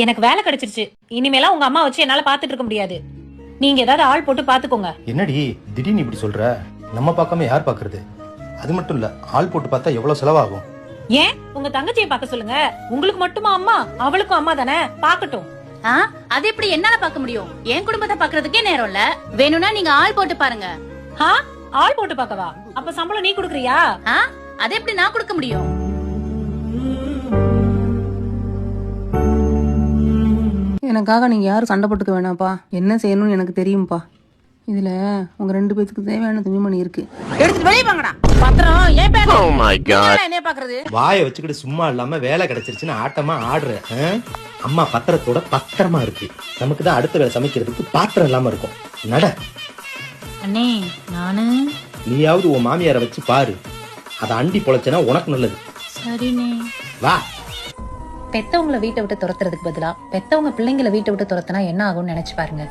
எனக்கு வேலை கிடைச்சிருச்சு. இனிமேலாம் உங்க அம்மா வச்சு என்னால பாத்துட்டு இருக்க முடியாது. நீங்க ஏதாவது ஆள் போட்டு பாத்துக்கோங்க. என்னடி திடீர்னு இப்படி சொல்ற? நம்ம பார்க்காம யார் பாக்குறது? அது மட்டும் இல்ல, ஆள் போட்டு பார்த்தா எவ்வளவு செலவாகும்? ஏன் உங்க தங்கச்சியை பார்க்க சொல்லுங்க. உங்களுக்கு மட்டுமா அம்மா? அவளுக்கும் அம்மா தானே, பாக்கட்டும். அது எப்படி என்னால பாக்க முடியும்? என் குடும்பத்தை பாக்குறதுக்கே நேரம் இல்ல. வேணும்னா நீங்க ஆள் போட்டு பாருங்க. ஆள் போட்டு பாக்கவா? அப்ப சம்பளம் நீ குடுக்குறியா? அது எப்படி நான் கொடுக்க முடியும்? எனக்காக நீங்க யாரும் சண்டை போட்டுக்க வேணாப்பா. என்ன செய்யணும்னு எனக்கு தெரியும்பா. இதுல உங்க 2 பேத்துக்கு தேவையான துணிமணி இருக்கு. எடுத்து வெளியே வாங்கடா. பத்திரம் ஏன் பேர்? என்ன பாக்குறது? வாயை வச்சுக்கிட்டு சும்மா இல்லாம வேலை கிடைச்சிருச்சுன்னு ஆட்டமா ஆடுற. அம்மா பத்திரத்தோட பத்திரமா இருக்கு. நமக்கு தான் அடுத்த வேலை சமைக்கிறதுக்கு பாத்திரம் இல்லாம இருக்கும். நட அண்ணே, நானு நீயாவது உன் மாமியாரை வச்சு பாரு. அதை அண்டி பொழைச்சனா உனக்கு நல்லது. சரிண்ணே. வா. பெத்தவங்களை வீட்டை விட்டு துரத்துறதுக்கு பதிலா பெத்தவங்க பிள்ளைங்களை வீட்டை விட்டு துரத்துனா என்ன ஆகும்னு நினைச்சு பாருங்க.